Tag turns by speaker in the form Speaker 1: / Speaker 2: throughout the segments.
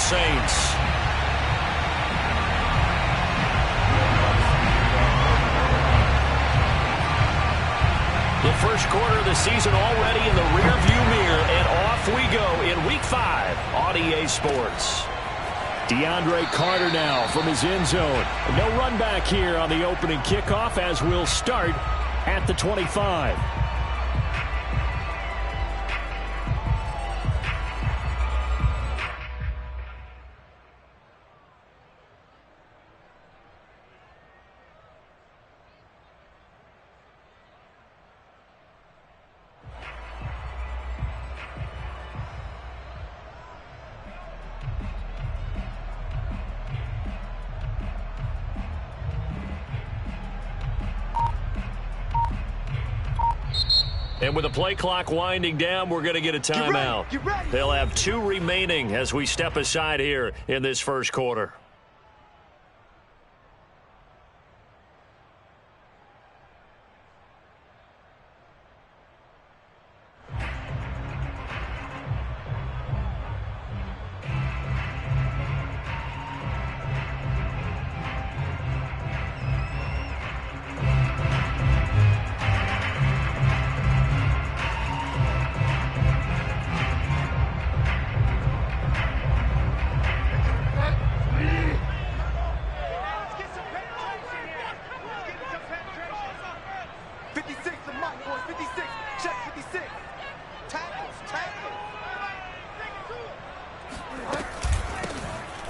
Speaker 1: Saints. The first quarter of the season already in the rearview mirror, and off we go in Week 5 on EA Sports. DeAndre Carter now from his end zone. No run back here on the opening kickoff, as we'll start at the 25. And with the play clock winding down, we're going to get a timeout. They'll have 2 remaining as we step aside here in this first quarter.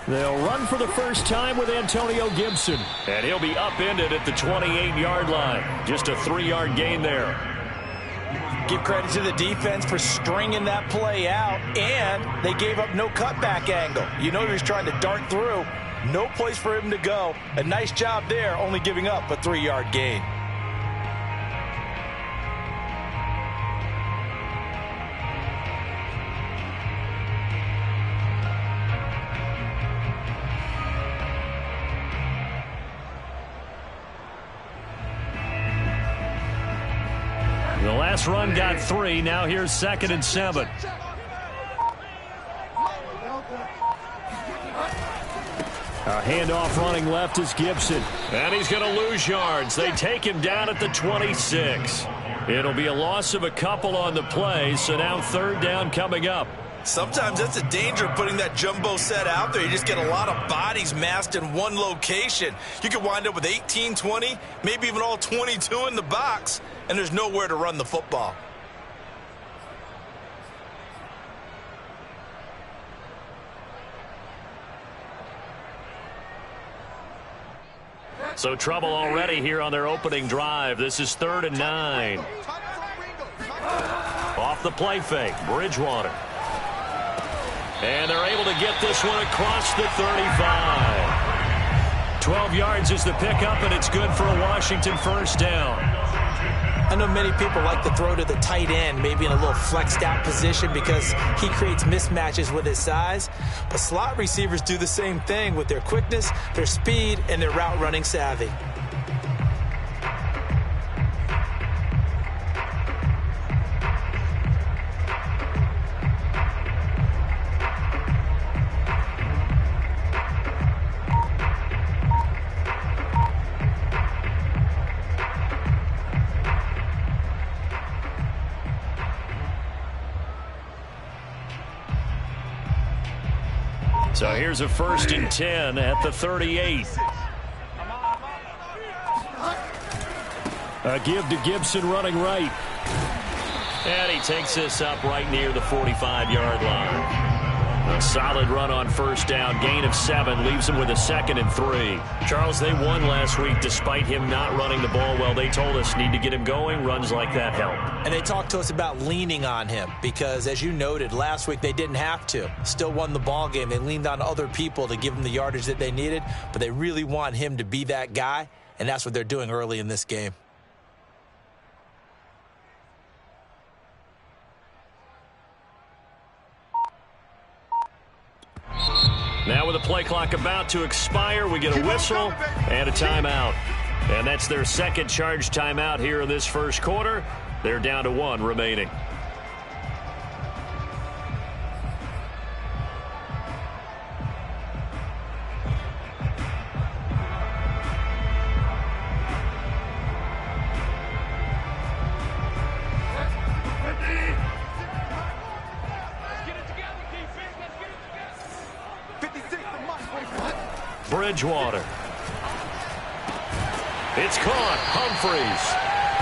Speaker 1: They'll run for the first time with Antonio Gibson. And he'll be upended at the 28-yard line. Just a 3-yard gain there.
Speaker 2: Give credit to the defense for stringing that play out, and they gave up no cutback angle. You know he was trying to dart through. No place for him to go. A nice job there, only giving up a 3-yard gain.
Speaker 1: The last run got 3. Now here's 2nd and 7. A handoff running left is Gibson. And he's going to lose yards. They take him down at the 26. It'll be a loss of a couple on the play, so now 3rd down coming up.
Speaker 2: Sometimes that's a danger putting that jumbo set out there. You just get a lot of bodies massed in one location. You could wind up with 18, 20, maybe even all 22 in the box, and there's nowhere to run the football.
Speaker 1: So trouble already here on their opening drive. This is 3rd and 9. Off the play fake, Bridgewater. And they're able to get this one across the 35. 12 yards is the pickup, and it's good for a Washington first down.
Speaker 2: I know many people like to throw to the tight end, maybe in a little flexed out position because he creates mismatches with his size. But slot receivers do the same thing with their quickness, their speed, and their route running savvy.
Speaker 1: So here's a 1st and 10 at the 38. A give to Gibson running right. And he takes this up right near the 45-yard line. A solid run on first down. Gain of 7 leaves him with a 2nd and 3. Charles, they won last week despite him not running the ball well. They told us need to get him going. Runs like that help.
Speaker 2: And they talked to us about leaning on him because, as you noted, last week they didn't have to. Still won the ball game. They leaned on other people to give them the yardage that they needed, but they really want him to be that guy, and that's what they're doing early in this game.
Speaker 1: Now with the play clock about to expire, we get a whistle and a timeout. And that's their 2nd charge timeout here in this first quarter. They're down to 1 remaining. Bridgewater. It's caught. Humphries.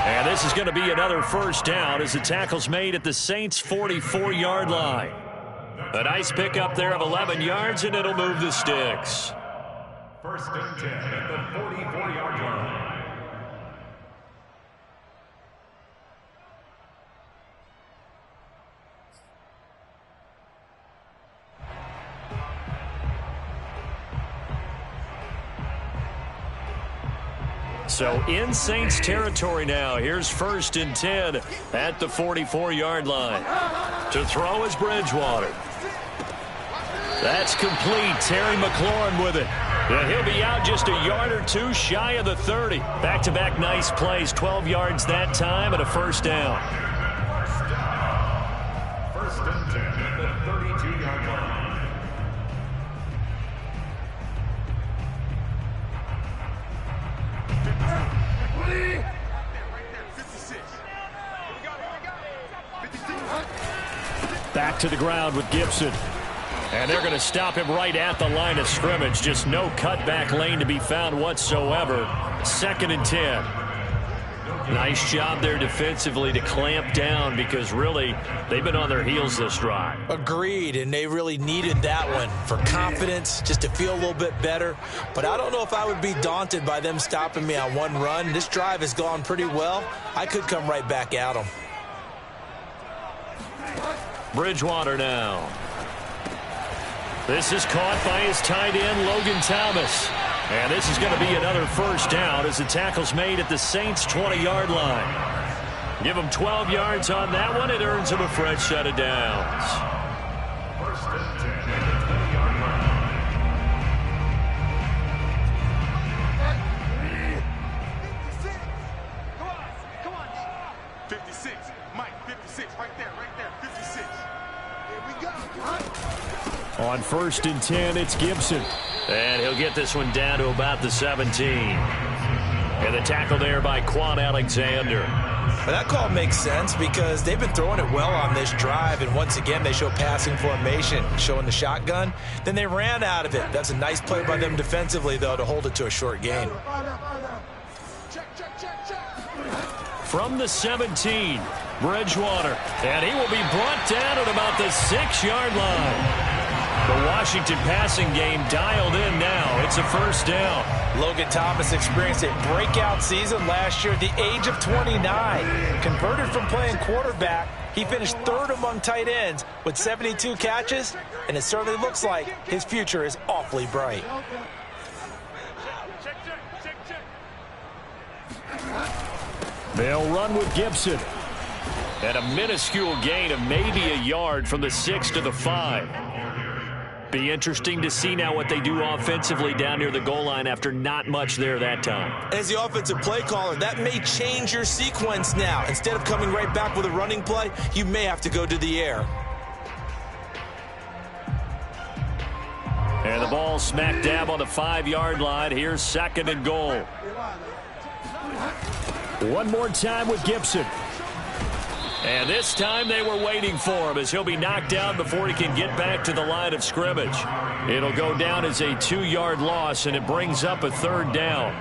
Speaker 1: And this is going to be another first down as the tackle's made at the Saints' 44-yard line. A nice pickup there of 11 yards, and it'll move the sticks.
Speaker 3: First and 10 at the 44-yard line.
Speaker 1: So in Saints territory now. Here's first and 10 at the 44-yard line. To throw is Bridgewater. That's complete. Terry McLaurin with it. Yeah, he'll be out just a yard or two shy of the 30. Back-to-back nice plays. 12 yards that time and a first down.
Speaker 3: First and 10 at the 32-yard line.
Speaker 1: Back to the ground with Gibson. And they're going to stop him right at the line of scrimmage. Just no cutback lane to be found whatsoever. Second and 10. Nice job there defensively to clamp down because really they've been on their heels this drive.
Speaker 2: Agreed, and they really needed that one for confidence, just to feel a little bit better. But I don't know if I would be daunted by them stopping me on one run. This drive has gone pretty well. I could come right back at them.
Speaker 1: Bridgewater now. This is caught by his tight end, Logan Thomas. And this is going to be another first down as the tackle's made at the Saints' 20-yard line. Give him 12 yards on that one. It earns him a fresh set of downs.
Speaker 3: First and 10 at the 20-yard line.
Speaker 4: 56. Mike, 56. Right there. 56. Here we go.
Speaker 1: On first and 10, it's Gibson. And he'll get this one down to about the 17. And the tackle there by Quan Alexander.
Speaker 2: Well, that call makes sense because they've been throwing it well on this drive, and once again they show passing formation, showing the shotgun. Then they ran out of it. That's a nice play by them defensively, though, to hold it to a short gain.
Speaker 1: From the 17, Bridgewater. And he will be brought down at about the 6-yard line. The Washington passing game dialed in now. It's a first down.
Speaker 2: Logan Thomas experienced a breakout season last year at the age of 29. Converted from playing quarterback, he finished third among tight ends with 72 catches, and it certainly looks like his future is awfully bright.
Speaker 1: They'll run with Gibson. And a minuscule gain of maybe a yard from the 6 to the 5. Be interesting to see now what they do offensively down near the goal line after not much there that time.
Speaker 2: As the offensive play caller, that may change your sequence now. Instead of coming right back with a running play, you may have to go to the air.
Speaker 1: And the ball smack dab on the 5-yard line. Here's second and goal. One more time with Gibson. And this time they were waiting for him as he'll be knocked down before he can get back to the line of scrimmage. It'll go down as a 2-yard loss, and it brings up a third down.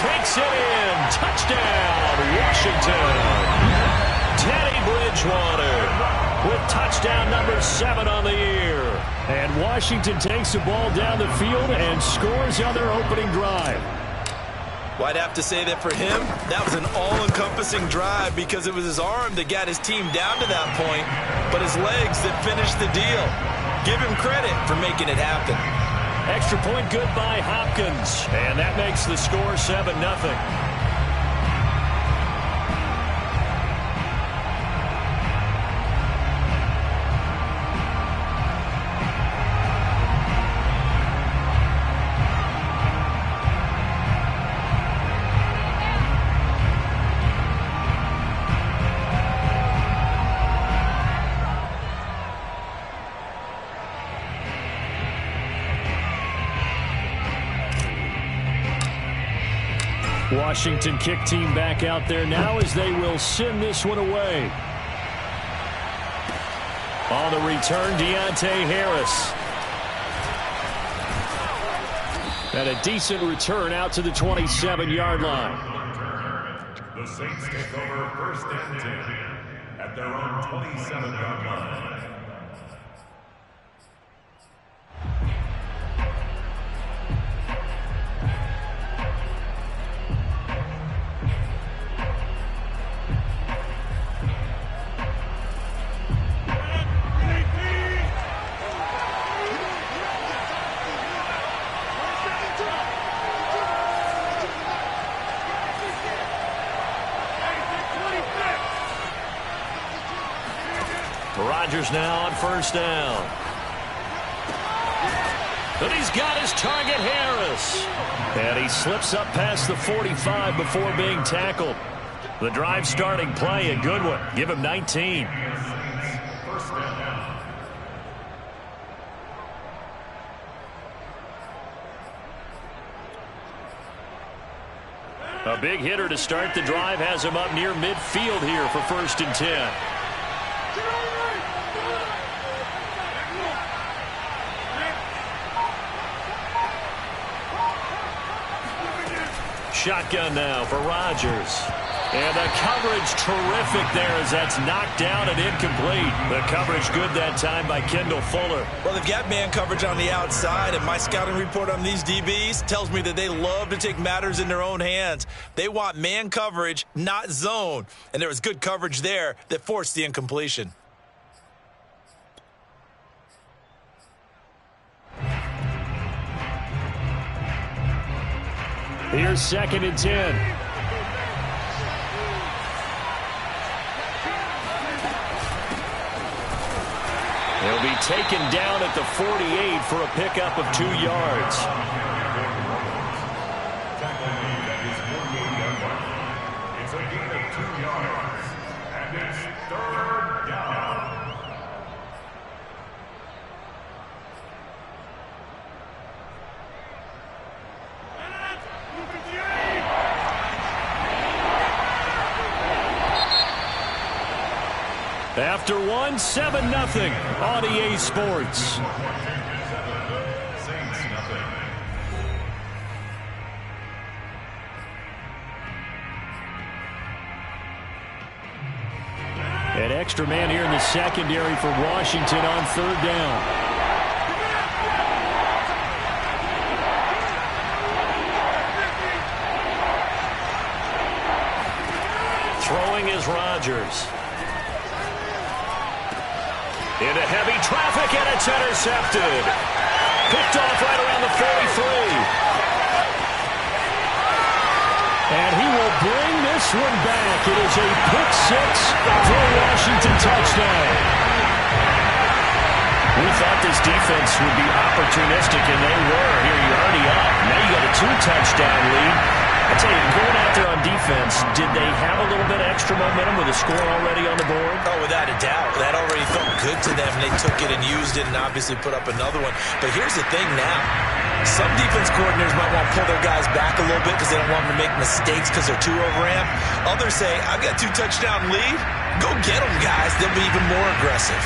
Speaker 1: Takes it in. Touchdown, Washington. Teddy Bridgewater with touchdown number 7 on the year. And Washington takes the ball down the field and scores on their opening drive.
Speaker 2: Well, I'd have to say that for him, that was an all-encompassing drive because it was his arm that got his team down to that point, but his legs that finished the deal. Give him credit for making it happen.
Speaker 1: Extra point good by Hopkins. And that makes the score 7-0. Washington kick team back out there now as they will send this one away. On the return, Deontay Harris. And a decent return out to the 27-yard line.
Speaker 3: The Saints take over first and 10 at their own 27-yard line.
Speaker 1: Rodgers now on first down. But he's got his target, Harris. And he slips up past the 45 before being tackled. The drive starting play, a good one. Give him 19. A big hitter to start the drive has him up near midfield here for first and 10. Shotgun now for Rodgers. And the coverage terrific there as that's knocked down and incomplete. The coverage good that time by Kendall Fuller.
Speaker 2: Well, they've got man coverage on the outside, and my scouting report on these DBs tells me that they love to take matters in their own hands. They want man coverage, not zone. And there was good coverage there that forced the incompletion.
Speaker 1: Here's second and 10. He'll be taken down at the 48 for a pickup of 2 yards.
Speaker 3: It's a gain of 2 yards, and it's third down.
Speaker 1: After one, 7-0 on EA Sports.
Speaker 3: Saints nothing.
Speaker 1: An extra man here in the secondary for Washington on third down. Throwing is Rodgers. Into heavy traffic, and it's intercepted. Picked off right around the 43. And he will bring this one back. It is a pick six for a Washington touchdown. We thought this defense would be opportunistic, and they were. Here, you're already up. Now you got a 2-touchdown lead. I tell you, going out there on defense, did they have a little bit of extra momentum with a score already on the board?
Speaker 2: Oh, without a doubt. That already felt good to them. They took it and used it and obviously put up another one. But here's the thing now. Some defense coordinators might want to pull their guys back a little bit because they don't want them to make mistakes because they're too overamped. Others say, I've got a 2-touchdown lead. Go get them, guys. They'll be even more aggressive.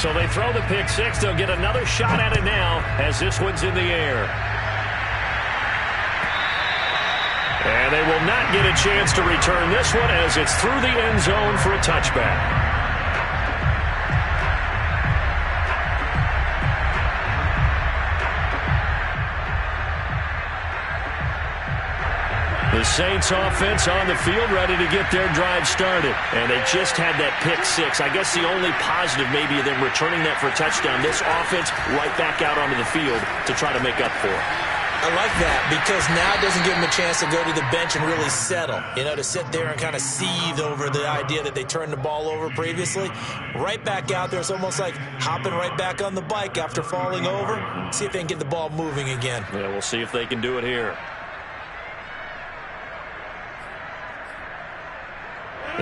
Speaker 1: So they throw the pick six. They'll get another shot at it now as this one's in the air. And they will not get a chance to return this one as it's through the end zone for a touchback. The Saints offense on the field ready to get their drive started. And they just had that pick six. I guess the only positive maybe of them returning that for a touchdown. This offense right back out onto the field to try to make up for it.
Speaker 2: I like that because now it doesn't give them a chance to go to the bench and really settle. You know, to sit there and kind of seethe over the idea that they turned the ball over previously. Right back out there. It's almost like hopping right back on the bike after falling over. See if they can get the ball moving again.
Speaker 1: Yeah, we'll see if they can do it here.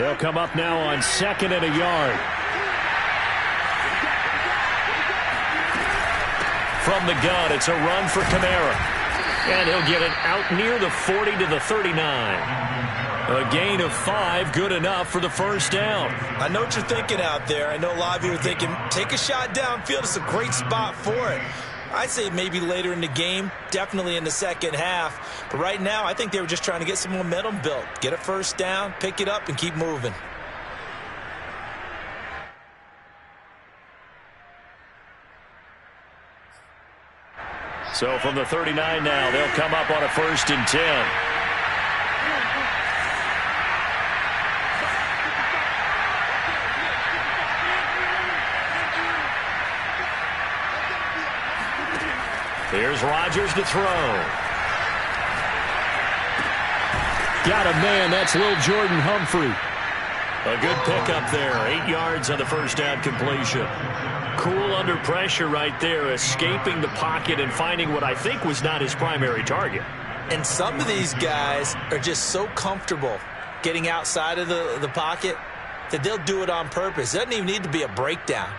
Speaker 1: They'll come up now on 2nd and a yard. From the gun, it's a run for Kamara. And he'll get it out near the 40 to the 39. A gain of 5, good enough for the first down.
Speaker 2: I know what you're thinking out there. I know a lot of you are thinking, take a shot downfield. It's a great spot for it. I'd say maybe later in the game, definitely in the second half. But right now, I think they were just trying to get some momentum built. Get a first down, pick it up, and keep moving.
Speaker 1: So from the 39 now, they'll come up on a 1st and 10. Here's Rodgers to throw. Got a man. That's Lil Jordan Humphrey. A good pickup there. 8 yards on the first down completion. Cool under pressure right there, escaping the pocket and finding what I think was not his primary target.
Speaker 2: And some of these guys are just so comfortable getting outside of the pocket that they'll do it on purpose. It doesn't even need to be a breakdown.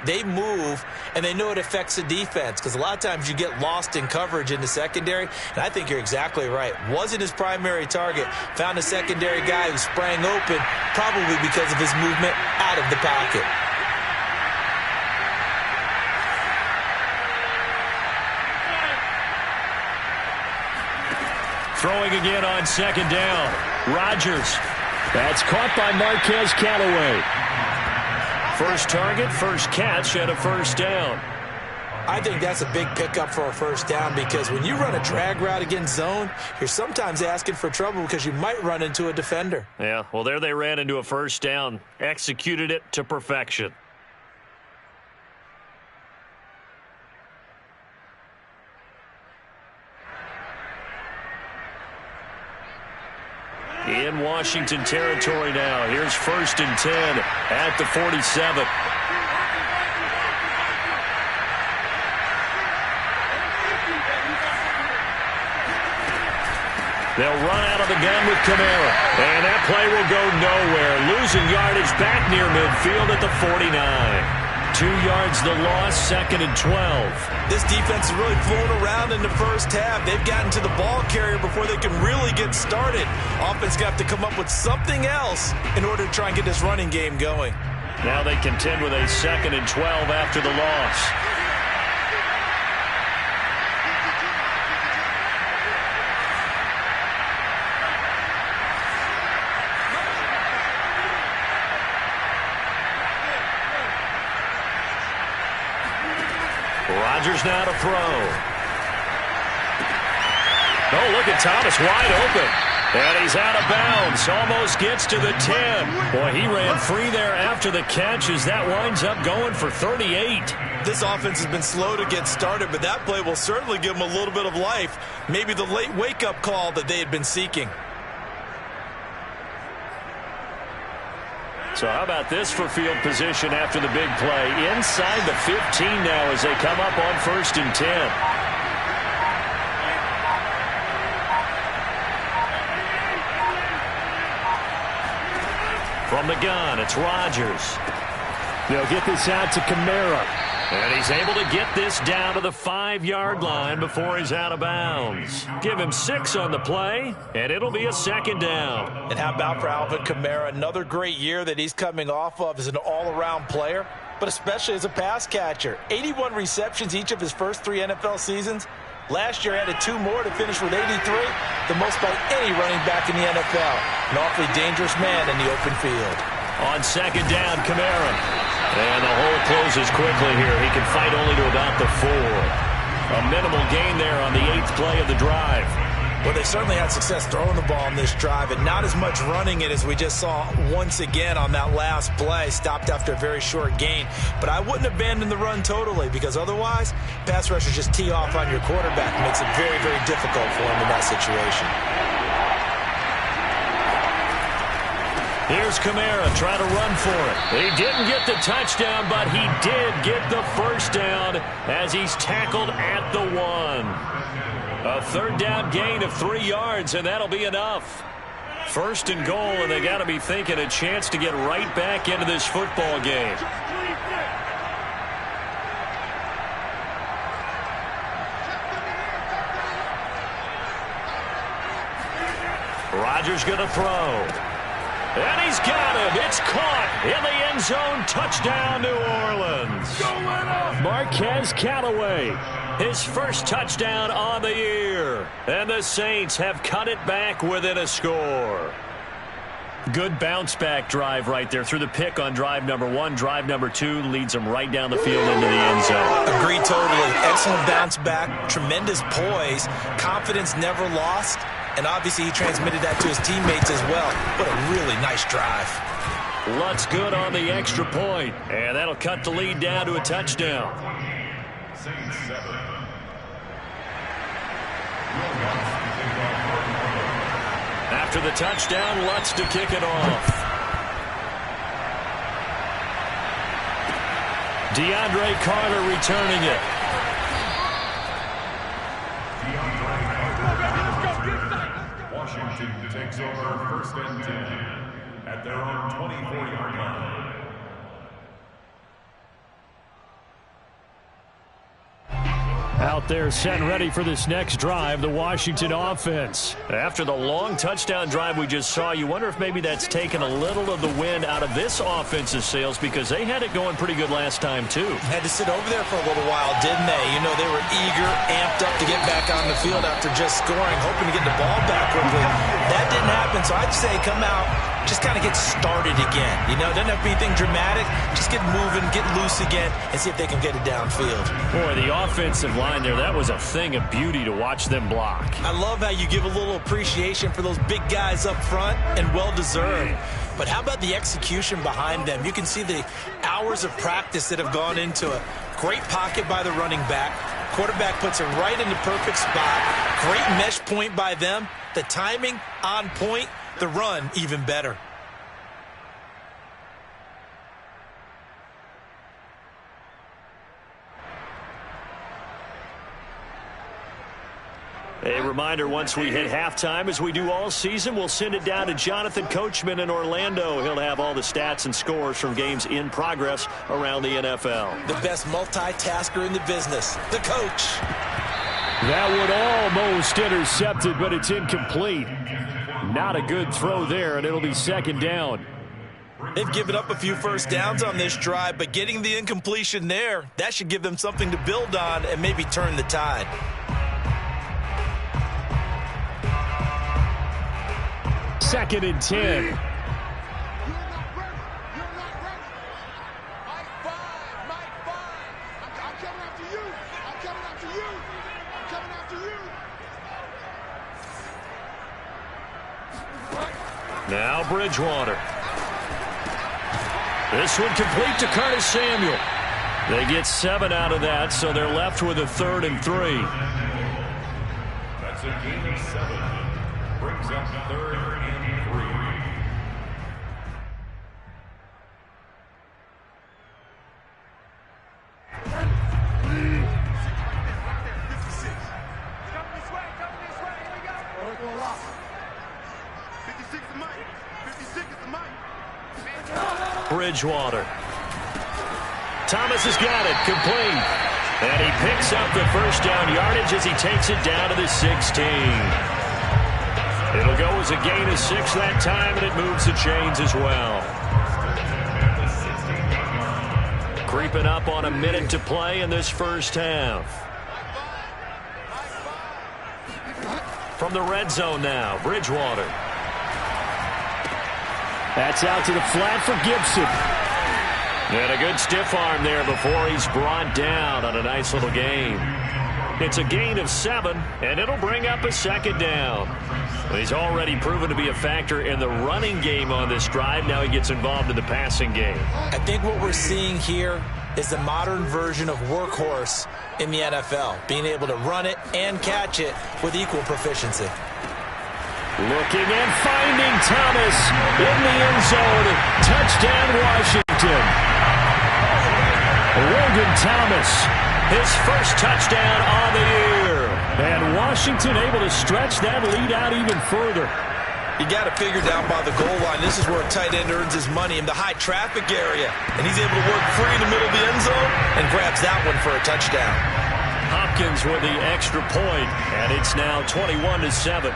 Speaker 2: They move, and they know it affects the defense, because a lot of times you get lost in coverage in the secondary, and I think you're exactly right. Wasn't his primary target. Found a secondary guy who sprang open, probably because of his movement out of the pocket.
Speaker 1: Throwing again on 2nd down. Rodgers. That's caught by Marquez Callaway. First target, first catch, and a first down.
Speaker 2: I think that's a big pickup for a first down, because when you run a drag route against zone, you're sometimes asking for trouble because you might run into a defender.
Speaker 1: Yeah, well, there they ran into a first down. Executed it to perfection. In Washington territory now. Here's 1st and 10 at the 47. They'll run out of the gun with Kamara. And that play will go nowhere. Losing yardage back near midfield at the 49. 2 yards the loss, 2nd and 12.
Speaker 2: This defense is really flown around in the first half. They've gotten to the ball carrier before they can really get started. Offense got to come up with something else in order to try and get this running game going.
Speaker 1: Now they contend with a 2nd and 12 after the loss. Rodgers now to throw. Oh, look at Thomas wide open. And he's out of bounds. Almost gets to the 10. Boy, he ran free there after the catch as that winds up going for 38.
Speaker 2: This offense has been slow to get started, but that play will certainly give them a little bit of life. Maybe the late wake-up call that they had been seeking.
Speaker 1: So how about this for field position after the big play? Inside the 15 now as they come up on 1st and 10. From the gun, it's Rodgers. They'll get this out to Kamara. And he's able to get this down to the 5-yard line before he's out of bounds. Give him 6 on the play, and it'll be a 2nd down.
Speaker 2: And how about for Alvin Kamara? Another great year that he's coming off of as an all-around player, but especially as a pass catcher. 81 receptions each of his first 3 NFL seasons. Last year added 2 more to finish with 83, the most by any running back in the NFL. An awfully dangerous man in the open field.
Speaker 1: On 2nd down, Kamara. And the hole closes quickly here. He can fight only to about the 4. A minimal gain there on the 8th play of the drive.
Speaker 2: Well, they certainly had success throwing the ball on this drive, and not as much running it as we just saw once again on that last play. Stopped after a very short gain. But I wouldn't abandon the run totally, because otherwise, pass rushers just tee off on your quarterback. It makes it very, very difficult for him in that situation.
Speaker 1: Here's Kamara trying to run for it. He didn't get the touchdown, but he did get the first down as he's tackled at the 1. A 3rd down gain of 3 yards, and that'll be enough. First and goal, and they got to be thinking a chance to get right back into this football game. Rodgers going to throw. And he's got him. It's caught in the end zone. Touchdown, New Orleans. Marquez Callaway, his first touchdown on the year. And the Saints have cut it back within a score. Good bounce-back drive right there through the pick on drive number 1. Drive number 2 leads them right down the field into the end zone.
Speaker 2: Agreed totally. Excellent bounce-back, tremendous poise, confidence never lost, and obviously he transmitted that to his teammates as well. What a really nice drive.
Speaker 1: Lutz good on the extra point, and that'll cut the lead down to a touchdown.
Speaker 3: Saints 7.
Speaker 1: After the touchdown, Lutz to kick it off. DeAndre Carter returning it.
Speaker 3: Washington takes over first and 10 at their own 24-yard line.
Speaker 1: Out there set and ready for this next drive, the Washington offense. After the long touchdown drive we just saw, you wonder if maybe that's taken a little of the wind out of this offense's sails because they had it going pretty good last time too.
Speaker 2: Had to sit over there for a little while, didn't they? You know, they were eager, amped up to get back on the field after just scoring, hoping to get the ball back quickly. That didn't happen, so I'd say come out, just kind of get started again. You know, doesn't have to be anything dramatic. Just get moving, get loose again, and see if they can get it downfield.
Speaker 1: Boy, the offensive line there, that was a thing of beauty to watch them block.
Speaker 2: I love how you give a little appreciation for those big guys up front, and well-deserved. But how about the execution behind them? You can see the hours of practice that have gone into it. Great pocket by the running back. Quarterback puts it right in the perfect spot. Great mesh point by them. The timing on point. The run even better.
Speaker 1: A reminder, once we hit halftime, as we do all season, we'll send it down to Jonathan Coachman in Orlando. He'll have all the stats and scores from games in progress around the NFL.
Speaker 2: The best multitasker in the business, the coach.
Speaker 1: That would almost intercept it, but it's incomplete. Not a good throw there, and it'll be second down.
Speaker 2: They've given up a few first downs on this drive, but getting the incompletion there, that should give them something to build on and maybe turn the tide.
Speaker 1: Second and 10. Now Bridgewater. This one complete to Curtis Samuel. They get 7 out of that, so they're left with a 3rd and 3.
Speaker 3: That's a gain of 7. Brings up 3rd and 3.
Speaker 1: Bridgewater. Thomas has got it, complete. And he picks up the first down yardage as he takes it down to the 16. It'll go as a gain of 6 that time, and it moves the chains as well. Creeping up on a minute to play in this first half. From the red zone now, Bridgewater. That's out to the flat for Gibson. And a good stiff arm there before he's brought down on a nice little gain. It's a gain of 7, and it'll bring up a second down. He's already proven to be a factor in the running game on this drive. Now he gets involved in the passing game.
Speaker 2: I think what we're seeing here is the modern version of workhorse in the NFL, being able to run it and catch it with equal proficiency.
Speaker 1: Looking and finding Thomas in the end zone. Touchdown, Washington. Logan Thomas, his first touchdown on the year. And Washington able to stretch that lead out even further.
Speaker 2: You got to figure down by the goal line. This is where a tight end earns his money in the high traffic area. And he's able to work free in the middle of the end zone and grabs that one for a touchdown.
Speaker 1: Hopkins with the extra point, and it's now 21-7.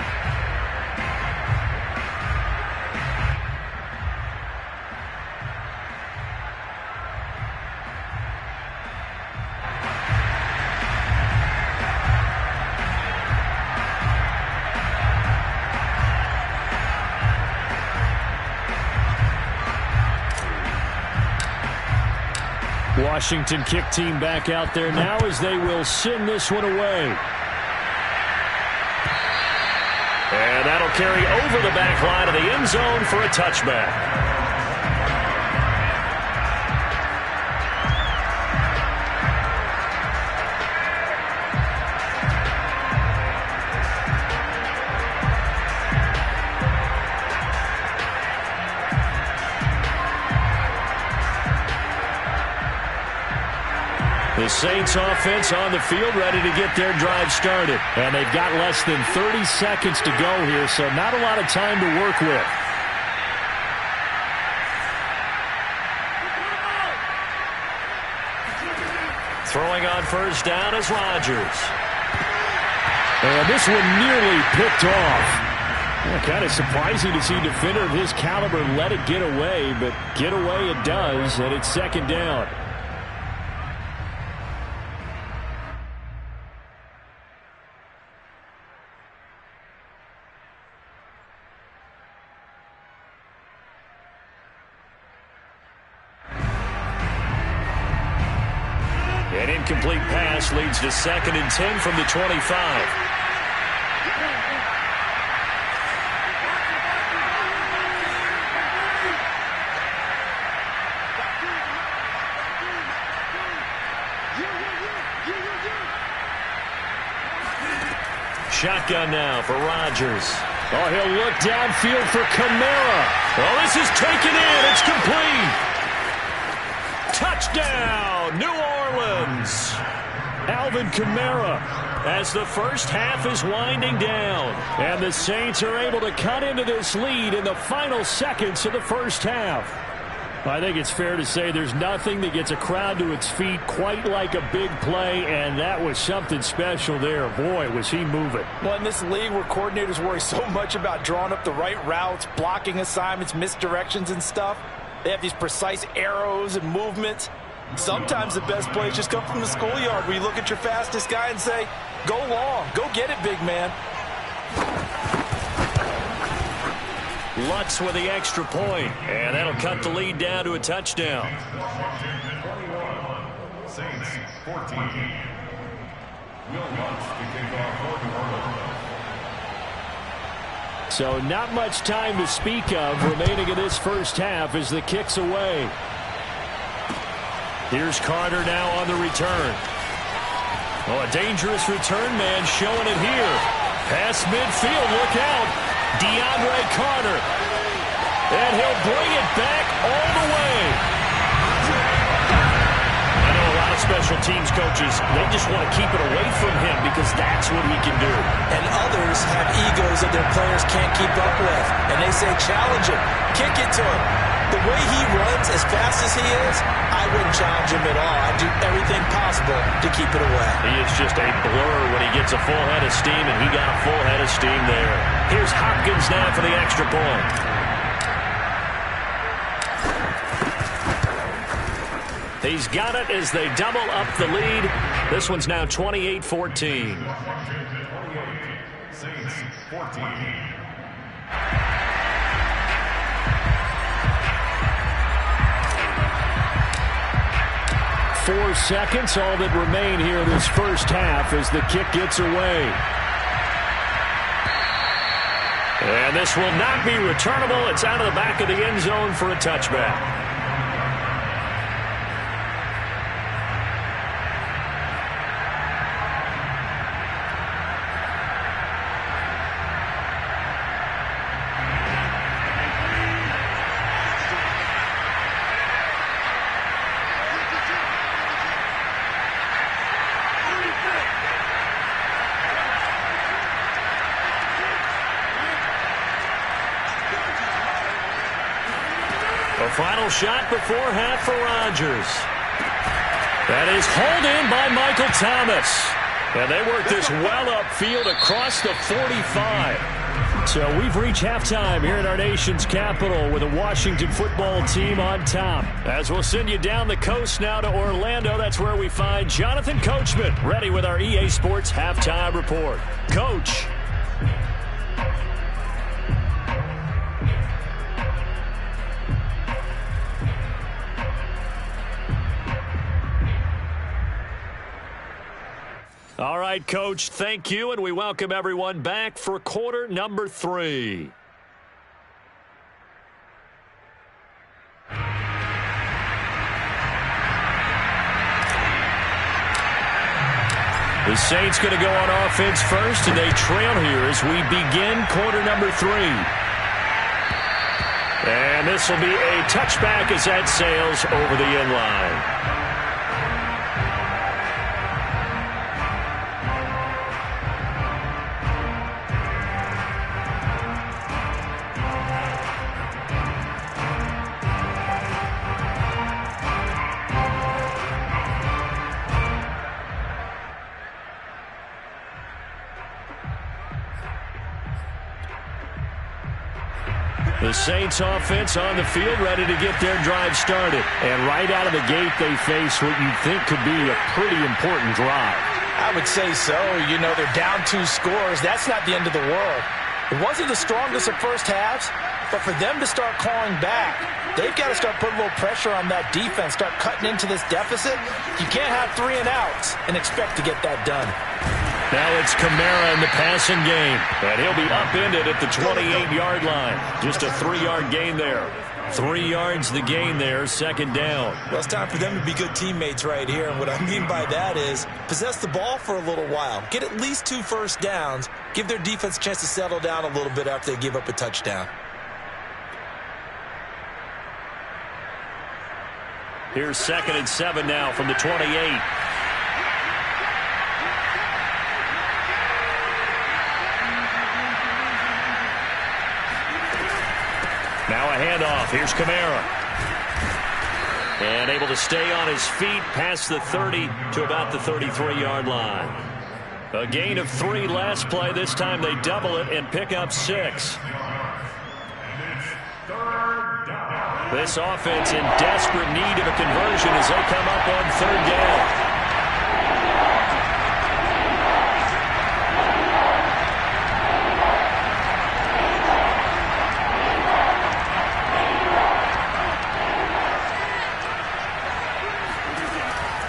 Speaker 1: Washington kick team back out there now as they will send this one away. And that'll carry over the back line of the end zone for a touchback. The Saints offense on the field ready to get their drive started. And they've got less than 30 seconds to go here, so not a lot of time to work with. Throwing on first down is Rodgers. And this one nearly picked off. Well, kind of surprising to see a defender of his caliber let it get away, but get away it does, and it's second down. An incomplete pass leads to 2nd and 10 from the 25. Shotgun now for Rodgers. Oh, he'll look downfield for Kamara. Oh, this is taken in. It's complete. Touchdown, New Orleans. Alvin Kamara as the first half is winding down. And the Saints are able to cut into this lead in the final seconds of the first half. I think it's fair to say there's nothing that gets a crowd to its feet quite like a big play, and that was something special there. Boy, was he moving.
Speaker 2: Well, in this league where coordinators worry so much about drawing up the right routes, blocking assignments, misdirections and stuff, they have these precise arrows and movements. Sometimes the best plays just come from the schoolyard where you look at your fastest guy and say, go long, go get it, big man.
Speaker 1: Lutz with the extra point, and that'll cut the lead down to a touchdown.
Speaker 3: Saints 14. Will Lutz to kick off for New Orleans.
Speaker 1: So not much time to speak of remaining in this first half as the kick's away. Here's Carter now on the return. Oh, a dangerous return man showing it here. Pass midfield, look out. DeAndre Carter. And he'll bring it back all the way. I know a lot of special teams coaches, they just want to keep it away from him because that's what he can do.
Speaker 2: And others have egos that their players can't keep up with. And they say, challenge him, kick it to him. The way he runs as fast as he is, I wouldn't challenge him at all. I'd do everything possible to keep it away.
Speaker 1: He is just a blur when he gets a full head of steam, and he got a full head of steam there. Here's Hopkins now for the extra point. He's got it as they double up the lead. This one's now 28-14.
Speaker 3: Saints 14.
Speaker 1: 4 seconds, all that remain here in this first half as the kick gets away. And this will not be returnable. It's out of the back of the end zone for a touchback. final shot before half for Rodgers. That is hauled in by Michael Thomas. And they work this well upfield across the 45. So we've reached halftime here in our nation's capital with the Washington football team on top. As we'll send you down the coast now to Orlando, that's where we find Jonathan Coachman ready with our EA Sports halftime report. Coach. All right, Coach, thank you, and we welcome everyone back for quarter number 3. The Saints going to go on offense first, and they trail here as we begin quarter number 3. And this will be a touchback as that sails over the end line. The Saints offense on the field ready to get their drive started. And right out of the gate, they face what you think could be a pretty important drive.
Speaker 2: I would say so. You know, they're down 2 scores. That's not the end of the world. It wasn't the strongest of first halves, but for them to start clawing back, they've got to start putting a little pressure on that defense, start cutting into this deficit. You can't have 3 and outs and expect to get that done.
Speaker 1: Now it's Kamara in the passing game, and he'll be upended at the 28-yard line. Just a 3-yard gain there. 3 yards the gain there, second down.
Speaker 2: Well, it's time for them to be good teammates right here, and what I mean by that is possess the ball for a little while. Get at least 2 first downs. Give their defense a chance to settle down a little bit after they give up a touchdown.
Speaker 1: Here's 2nd and 7 now from the 28. Now a handoff. Here's Kamara. And able to stay on his feet past the 30 to about the 33-yard line. A gain of 3 last play. This time they double it and pick up 6. This offense in desperate need of a conversion as they come up on 3rd down.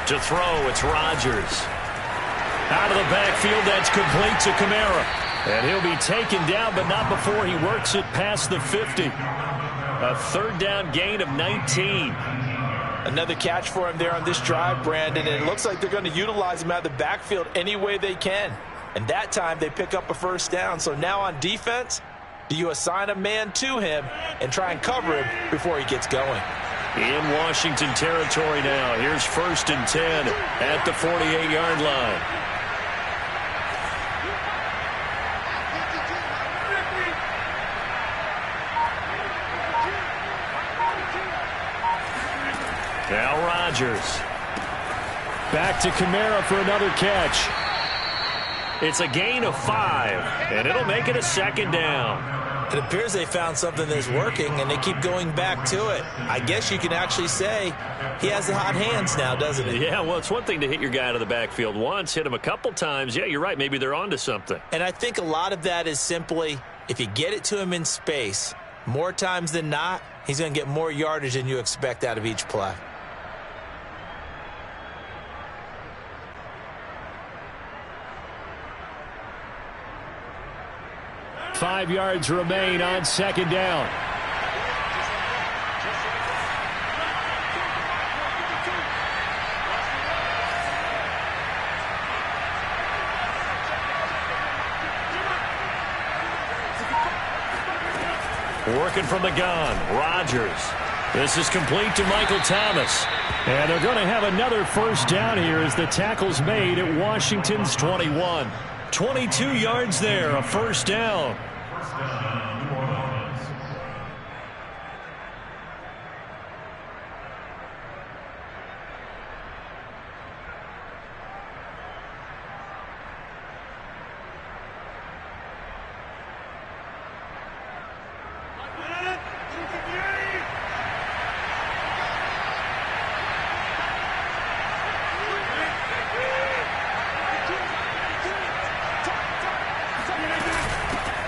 Speaker 1: To throw, it's Rodgers. Out of the backfield, that's complete to Kamara. And he'll be taken down, but not before he works it past the 50. A 3rd down gain of 19.
Speaker 2: Another catch for him there on this drive, Brandon, and it looks like they're going to utilize him out of the backfield any way they can. And that time they pick up a 1st down. So now on defense, do you assign a man to him and try and cover him before he gets going?
Speaker 1: In Washington territory now. Here's 1st and 10 at the 48-yard line. Now Rodgers. Back to Kamara for another catch. It's a gain of 5, and it'll make it a 2nd down.
Speaker 2: It appears they found something that's working, and they keep going back to it. I guess you can actually say he has the hot hands now, doesn't he?
Speaker 1: Yeah, well, it's one thing to hit your guy out of the backfield once, hit him a couple times. Yeah, you're right. Maybe they're onto something.
Speaker 2: And I think a lot of that is simply if you get it to him in space, more times than not, he's going to get more yardage than you expect out of each play.
Speaker 1: Five yards remain on 2nd down. Working from the gun, Rodgers. This is complete to Michael Thomas. And they're going to have another 1st down here as the tackle's made at Washington's 21. 22 yards there, a 1st down.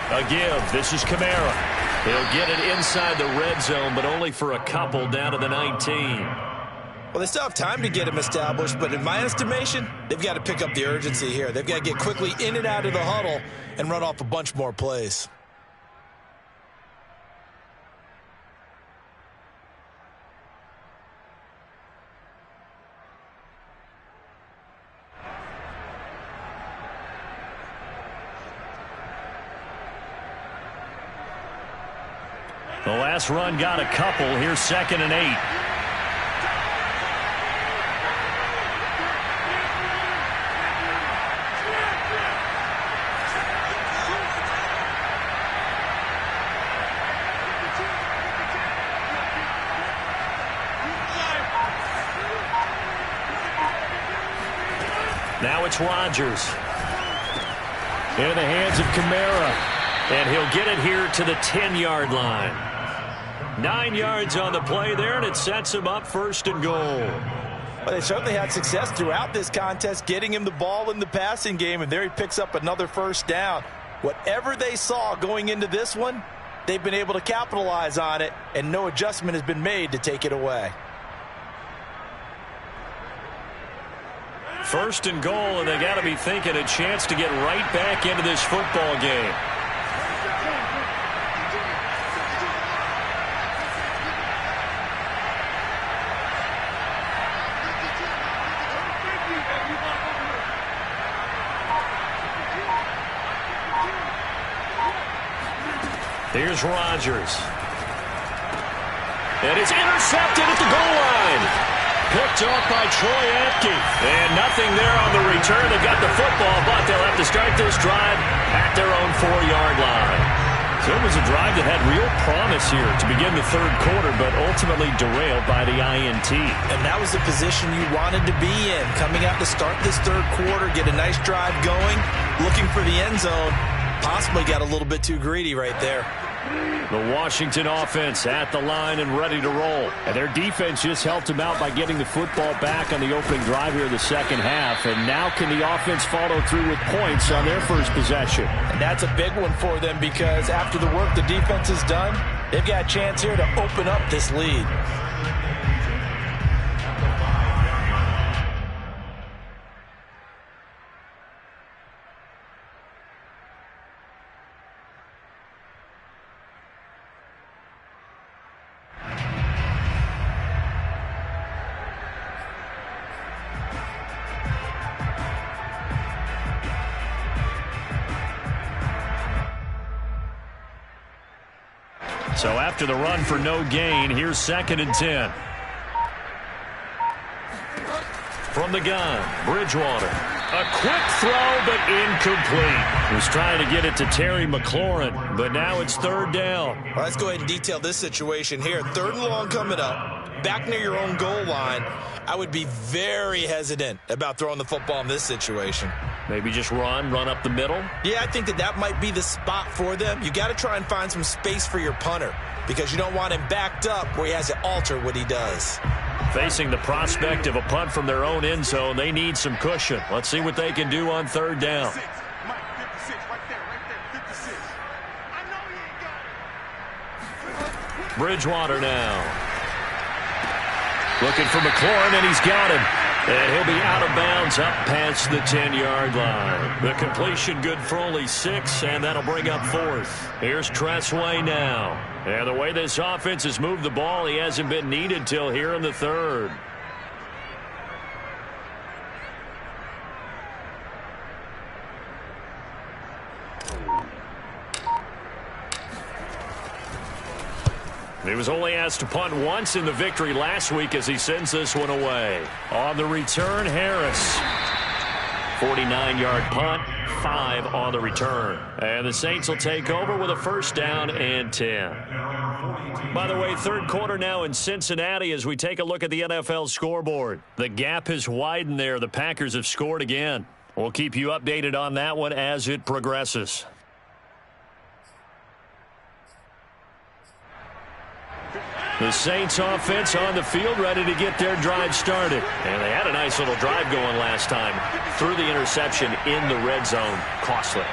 Speaker 1: A give. This is Kamara. He'll get it inside the red zone, but only for a couple down to the 19.
Speaker 2: Well, they still have time to get him established, but in my estimation, they've got to pick up the urgency here. They've got to get quickly in and out of the huddle and run off a bunch more plays.
Speaker 1: The last run got a couple. Here's 2nd and 8. Now it's Rodgers. In the hands of Kamara. And he'll get it here to the 10-yard line. 9 yards on the play there, and it sets him up 1st and goal.
Speaker 2: Well, they certainly had success throughout this contest, getting him the ball in the passing game, and there he picks up another 1st down. Whatever they saw going into this one, they've been able to capitalize on it, and no adjustment has been made to take it away.
Speaker 1: 1st and goal, and they got to be thinking a chance to get right back into this football game. Here's Rodgers. And it's intercepted at the goal line. Picked off by Troy Apke. And nothing there on the return. They've got the football, but they'll have to start this drive at their own 4-yard line. So it was a drive that had real promise here to begin the 3rd quarter, but ultimately derailed by the INT.
Speaker 2: And that was the position you wanted to be in. Coming out to start this 3rd quarter, get a nice drive going, looking for the end zone. Possibly got a little bit too greedy right there.
Speaker 1: The Washington offense at the line and ready to roll. And their defense just helped them out by getting the football back on the opening drive here in the 2nd half. And now can the offense follow through with points on their first possession?
Speaker 2: And that's a big one for them because after the work the defense has done, they've got a chance here to open up this lead.
Speaker 1: So after the run for no gain, here's 2nd and 10. From the gun, Bridgewater. A quick throw, but incomplete. He was trying to get it to Terry McLaurin, but now it's 3rd down.
Speaker 2: Well, let's go ahead and detail this situation here. 3rd and long coming up, back near your own goal line. I would be very hesitant about throwing the football in this situation.
Speaker 1: Maybe just run up the middle?
Speaker 2: Yeah, I think that might be the spot for them. You got to try and find some space for your punter because you don't want him backed up where he has to alter what he does.
Speaker 1: Facing the prospect of a punt from their own end zone, they need some cushion. Let's see what they can do on 3rd down.
Speaker 4: 56, Mike, 56, right there, 56. I know he ain't got it.
Speaker 1: Bridgewater now. Looking for McLaurin, and he's got him. And he'll be out of bounds up past the 10-yard line. The completion good for only 6, and that'll bring up 4th. Here's Tressway now. And the way this offense has moved the ball, he hasn't been needed till here in the 3rd. He was only asked to punt once in the victory last week as he sends this one away. On the return, Harris. 49-yard punt, 5 on the return. And the Saints will take over with a 1st down and 10. By the way, 3rd quarter now in Cincinnati as we take a look at the NFL scoreboard. The gap has widened there. The Packers have scored again. We'll keep you updated on that one as it progresses. The Saints offense on the field ready to get their drive started. And they had a nice little drive going last time. Threw the interception in the red zone. Costly.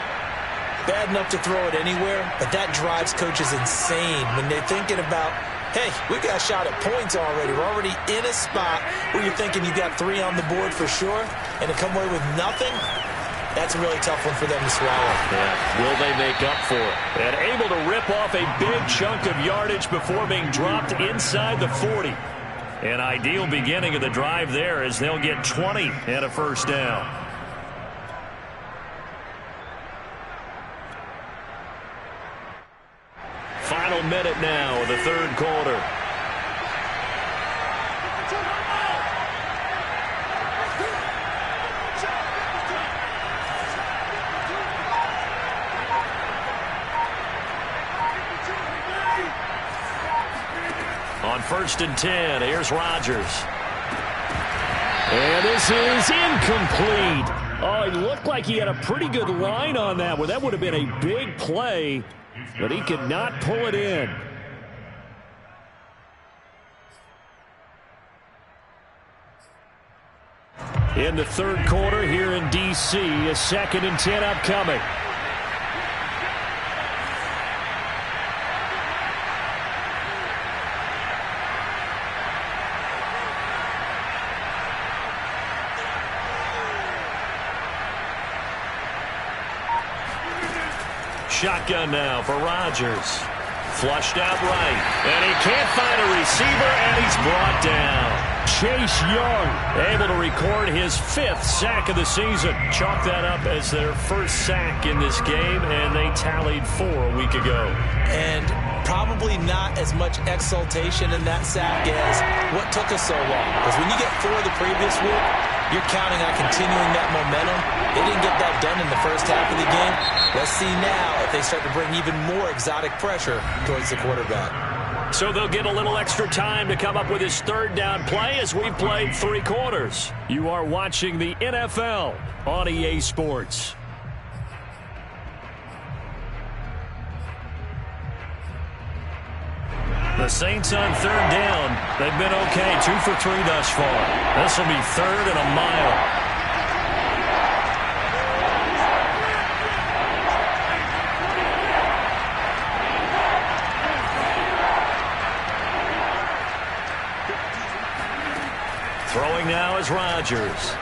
Speaker 2: bad enough to throw it anywhere, but that drives coaches insane when they're thinking about, hey, we got a shot at points already. We're already in a spot where you're thinking you got 3 on the board for sure, and to come away with nothing, that's a really tough one for them to swallow.
Speaker 1: Yeah. Will they make up for it? And able to rip off a big chunk of yardage before being dropped inside the 40. An ideal beginning of the drive there as they'll get 20 and a first down. Final minute now of the third quarter. On 1st and 10, here's Rodgers. And this is incomplete. Oh, it looked like he had a pretty good line on that one. That would have been a big play, but he could not pull it in. In the third quarter here in D.C., a 2nd and 10 upcoming. Shotgun now for Rodgers. Flushed out right. And he can't find a receiver, and he's brought down. Chase Young able to record his 5th sack of the season. Chalk that up as their first sack in this game, and they tallied 4 a week ago.
Speaker 2: And probably not as much exultation in that sack as what took us so long. Because when you get 4 the previous week, you're counting on continuing that momentum. They didn't get that done in the first half of the game. Let's see now if they start to bring even more exotic pressure towards the quarterback.
Speaker 1: So they'll get a little extra time to come up with his 3rd down play as we've played 3 quarters. You are watching the NFL on EA Sports. The Saints on 3rd down. They've been okay. 2 for 3 thus far. This will be 3rd and a mile. Throwing now is Rodgers.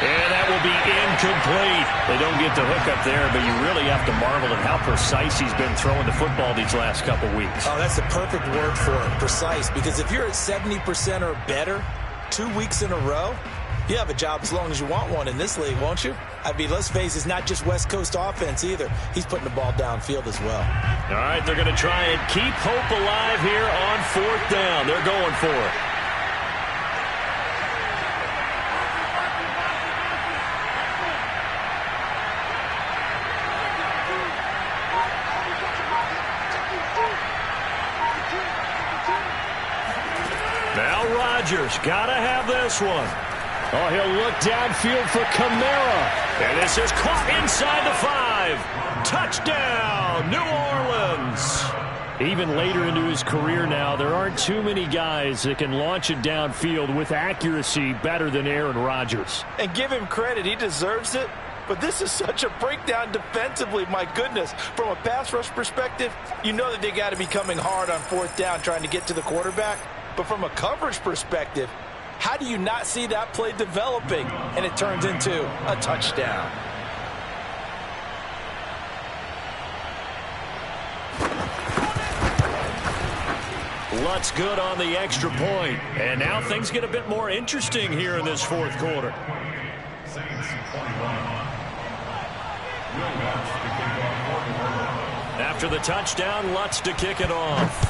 Speaker 1: And that will be incomplete. They don't get the hook up there, but you really have to marvel at how precise he's been throwing the football these last couple weeks.
Speaker 2: Oh, that's the perfect word for it, precise. Because if you're at 70% or better 2 weeks in a row, you have a job as long as you want one in this league, won't you? I mean, let's face it, it's not just West Coast offense either. He's putting the ball downfield as well.
Speaker 1: All right, they're going to try and keep hope alive here on 4th down. They're going for it. Now Rodgers got to have this one. Oh, he'll look downfield for Kamara. And this is caught inside the 5. Touchdown, New Orleans. Even later into his career now, there aren't too many guys that can launch it downfield with accuracy better than Aaron Rodgers.
Speaker 2: And give him credit, he deserves it. But this is such a breakdown defensively, my goodness. From a pass rush perspective, you know that they got to be coming hard on 4th down trying to get to the quarterback. But from a coverage perspective, how do you not see that play developing and it turns into a touchdown?
Speaker 1: Lutz good on the extra point. And now things get a bit more interesting here in this 4th quarter.
Speaker 3: Saints 21. Will Lutz to kick off.
Speaker 1: After the touchdown, Lutz to kick it off.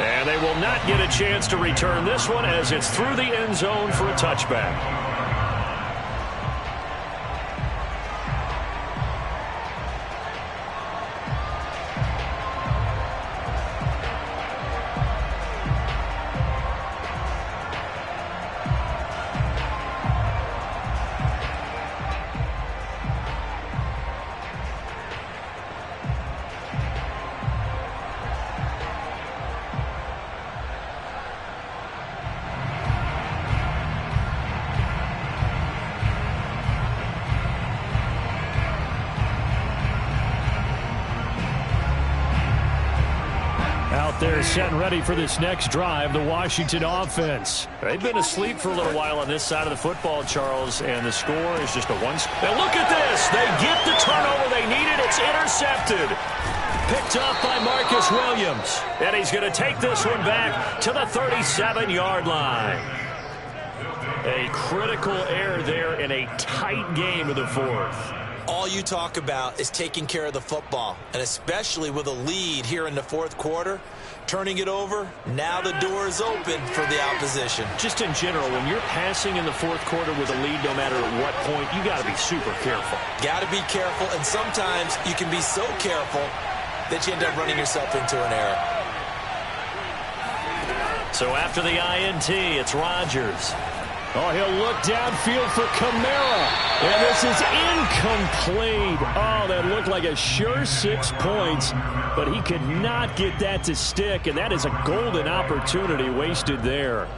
Speaker 1: And they will not get a chance to return this one as it's through the end zone for a touchback.
Speaker 5: They're set and ready for this next drive, the Washington offense.
Speaker 1: They've been asleep for a little while on this side of the football, Charles, and the score is just a one. Now look at this. They get the turnover they needed. It's intercepted. Picked off by Marcus Williams. And he's going to take this one back to the 37-yard line. A critical error there in a tight game of the fourth.
Speaker 2: All you talk about is taking care of the football, and especially with a lead here in the fourth quarter, turning it over, now the door is open for the opposition.
Speaker 1: Just in general, when you're passing in the fourth quarter with a lead, no matter at what point, you got to be super careful.
Speaker 2: Got to be careful, and sometimes you can be so careful that you end up running yourself into an error.
Speaker 1: So after the INT, it's Rodgers.
Speaker 5: Oh, he'll look downfield for Kamara. And this is incomplete. Oh, that looked like a sure 6 points, but he could not get that to stick, and that is a golden opportunity wasted there.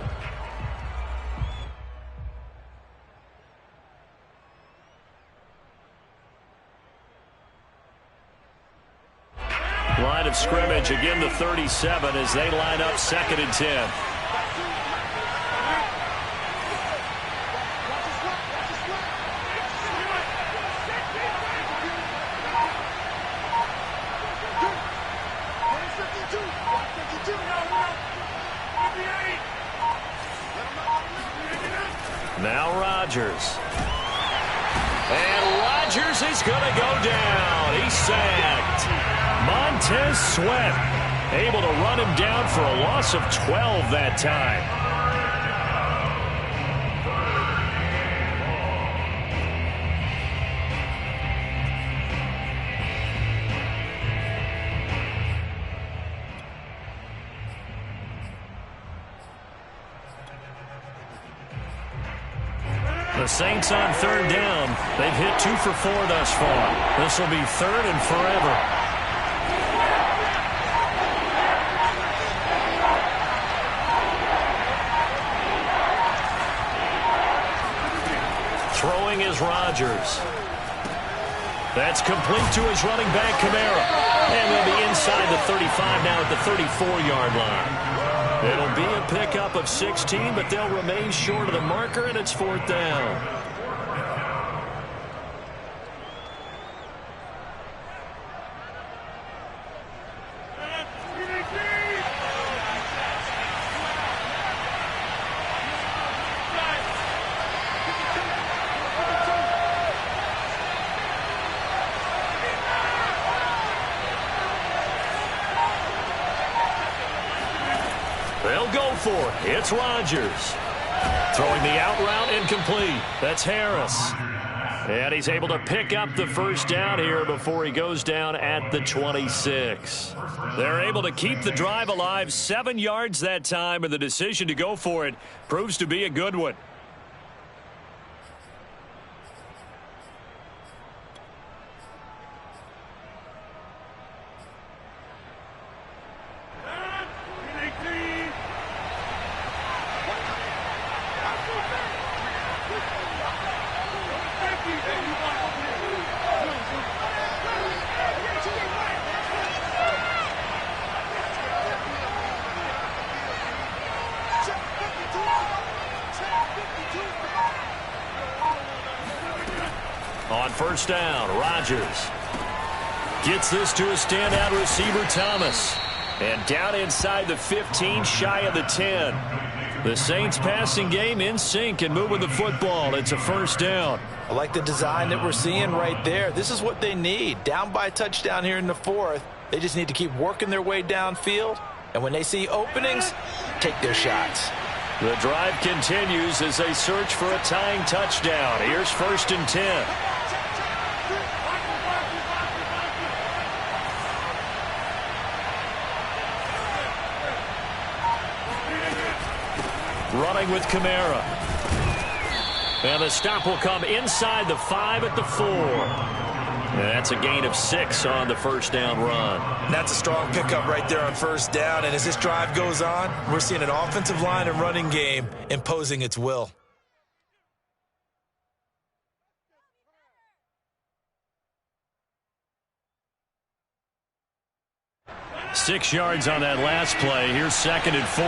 Speaker 1: Line of scrimmage, again the 37 as they line up 2nd and 10. Now Rodgers. And Rodgers is going to go down. He's sacked. Montez Sweat able to run him down for a loss of 12 that time. The Saints on 3rd down. They've hit 2 for 4 thus far. This will be 3rd and forever. Throwing is Rodgers. That's complete to his running back, Kamara. And they'll be inside the 35 now at the 34-yard line. It'll be a pickup of 16, but they'll remain short of the marker, and it's 4th down. They'll go for it. It's Rodgers. Throwing the out route incomplete. That's Harris. And he's able to pick up the 1st down here before he goes down at the 26. They're able to keep the drive alive, 7 yards that time, and the decision to go for it proves to be a good one. On 1st down, Rodgers gets this to a standout receiver, Thomas. And down inside the 15, shy of the 10. The Saints passing game in sync and moving the football. It's a 1st down.
Speaker 2: I like the design that we're seeing right there. This is what they need. Down by a touchdown here in the 4th. They just need to keep working their way downfield. And when they see openings, take their shots.
Speaker 1: The drive continues as they search for a tying touchdown. Here's 1st and 10. Running with Kamara. And the stop will come inside the 5 at the 4. And that's a gain of 6 on the 1st down run.
Speaker 2: That's a strong pickup right there on 1st down. And as this drive goes on, we're seeing an offensive line and running game imposing its will.
Speaker 1: 6 yards on that last play. Here's 2nd and 4.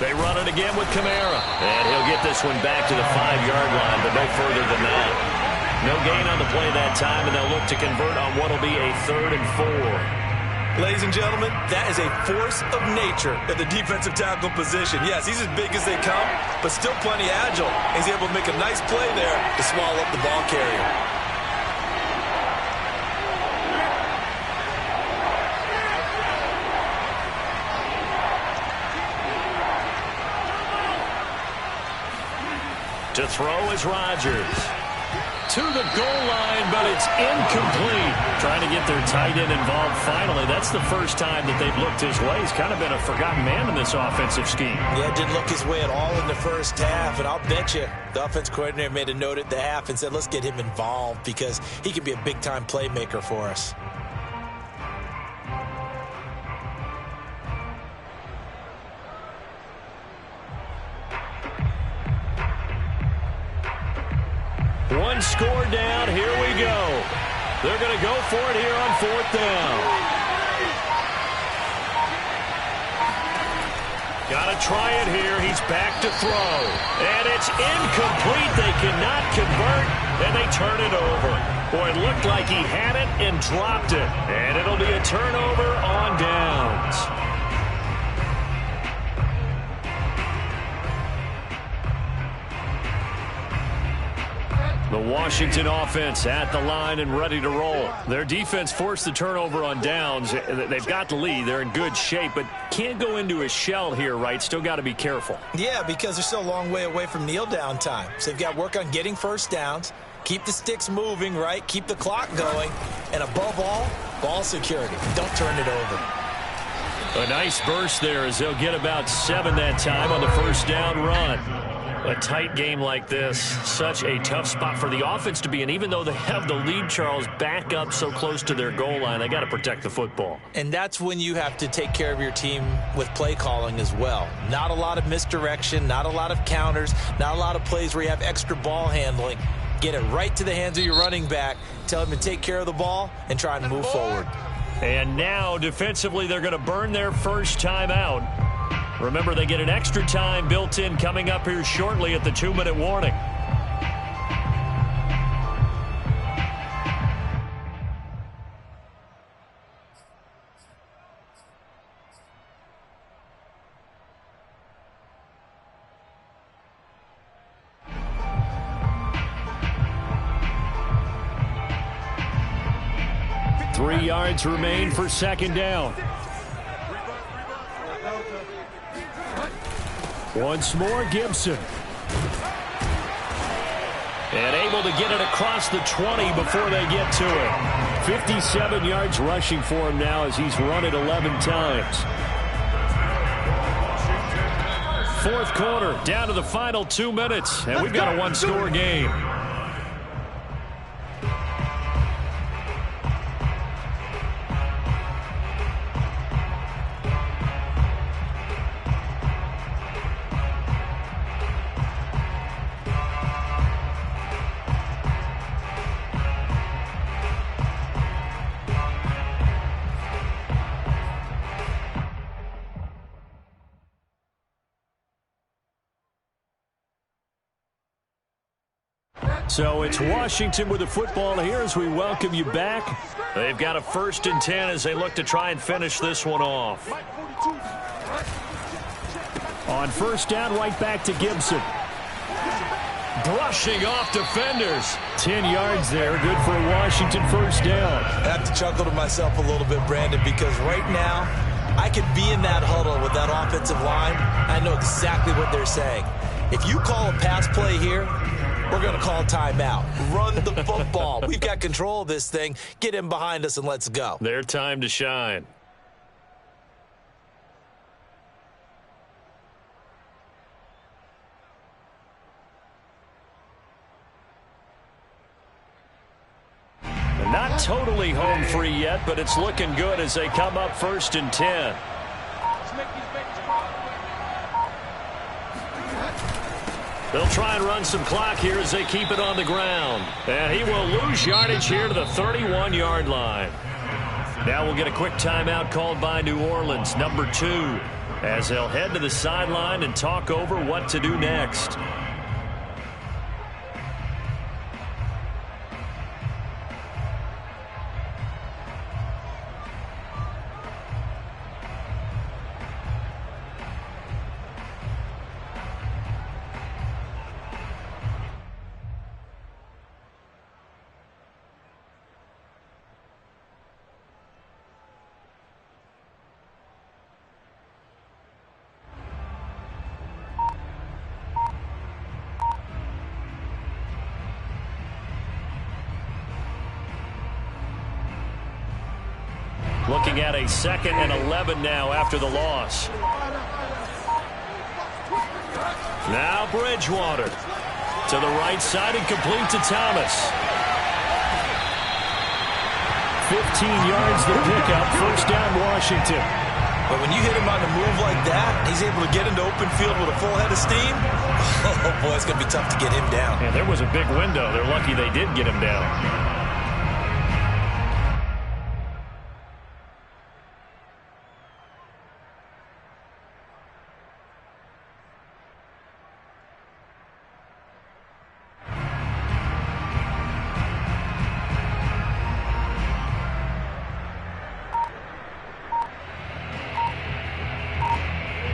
Speaker 1: They run it again with Kamara. And he'll get this one back to the 5-yard line, but no further than that. No gain on the play that time, and they'll look to convert on what will be a 3rd and 4.
Speaker 2: Ladies and gentlemen, that is a force of nature at the defensive tackle position. Yes, he's as big as they come, but still plenty agile. He's able to make a nice play there to swallow up the ball carrier.
Speaker 1: To throw is Rodgers. To the goal line, but it's incomplete. Trying to get their tight end involved finally. That's the first time that they've looked his way. He's kind of been a forgotten man in this offensive scheme.
Speaker 2: Yeah, didn't look his way at all in the first half, and I'll bet you the offense coordinator made a note at the half and said, let's get him involved because he could be a big-time playmaker for us.
Speaker 1: One score down. Here we go. They're going to go for it here on 4th down. Got to try it here. He's back to throw. And it's incomplete. They cannot convert, and they turn it over. Boy, it looked like he had it and dropped it. And it'll be a turnover on downs. The Washington offense at the line and ready to roll. Their defense forced the turnover on downs. They've got the lead. They're in good shape, but can't go into a shell here, right? Still got to be careful.
Speaker 2: Yeah, because they're still a long way away from kneel down time. So they've got to work on getting first downs, keep the sticks moving, right? Keep the clock going, and above all, ball security. Don't turn it over.
Speaker 1: A nice burst there as they'll get about 7 that time on the first down run. A tight game like this, such a tough spot for the offense to be in. Even though they have the lead, Charles, back up so close to their goal line, they got to protect the football.
Speaker 2: And that's when you have to take care of your team with play calling as well. Not a lot of misdirection, not a lot of counters, not a lot of plays where you have extra ball handling. Get it right to the hands of your running back, tell him to take care of the ball, and try and move forward.
Speaker 1: And now, defensively, they're going to burn their first time out. Remember, they get an extra time built in coming up here shortly at the 2-minute warning. Three yards remain for 2nd down. Once more, Gibson. And able to get it across the 20 before they get to it. 57 yards rushing for him now as he's run it 11 times. 4th quarter, down to the final 2 minutes, and we've got a one-score game. So it's Washington with the football here as we welcome you back. They've got a 1st and 10 as they look to try and finish this one off. On 1st down, right back to Gibson. Brushing off defenders. 10 yards there. Good for a Washington 1st down.
Speaker 2: I have to chuckle to myself a little bit, Brandon, because right now I could be in that huddle with that offensive line. I know exactly what they're saying. If you call a pass play here, we're going to call timeout. Run the football. We've got control of this thing. Get in behind us and let's go.
Speaker 1: Their time to shine. Not totally home free yet, but it's looking good as they come up 1st and 10. They'll try and run some clock here as they keep it on the ground. And he will lose yardage here to the 31-yard line. Now we'll get a quick timeout called by New Orleans, number 2, as they'll head to the sideline and talk over what to do next. Looking at a 2nd and 11 now after the loss. Now Bridgewater to the right side and complete to Thomas. 15 yards the pickup. First down Washington.
Speaker 2: But when you hit him on the move like that, he's able to get into open field with a full head of steam. Oh, boy, it's going to be tough to get him down.
Speaker 1: And there was a big window. They're lucky they did get him down.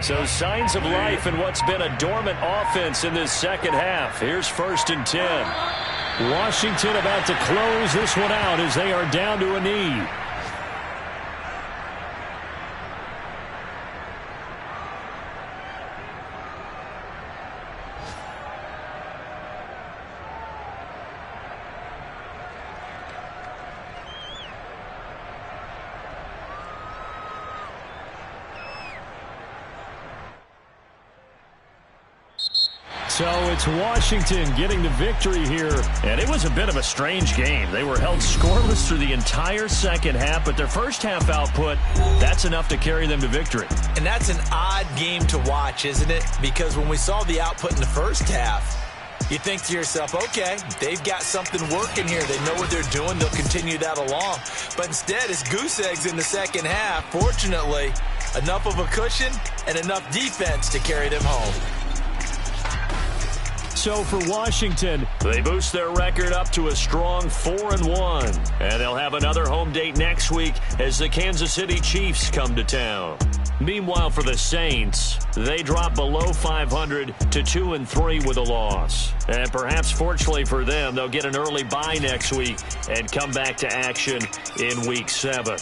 Speaker 1: So signs of life in what's been a dormant offense in this second half. Here's 1st and 10.
Speaker 5: Washington about to close this one out as they are down to a knee. So it's Washington getting the victory here.
Speaker 1: And it was a bit of a strange game. They were held scoreless through the entire second half, but their first half output, that's enough to carry them to victory.
Speaker 2: And that's an odd game to watch, isn't it? Because when we saw the output in the first half, you think to yourself, okay, they've got something working here. They know what they're doing. They'll continue that along. But instead, it's goose eggs in the second half. Fortunately, enough of a cushion and enough defense to carry them home.
Speaker 5: So for Washington,
Speaker 1: they boost their record up to a strong 4-1. And they'll have another home date next week as the Kansas City Chiefs come to town. Meanwhile, for the Saints, they drop below 500 to 2-3 with a loss. And perhaps fortunately for them, they'll get an early bye next week and come back to action in Week 7.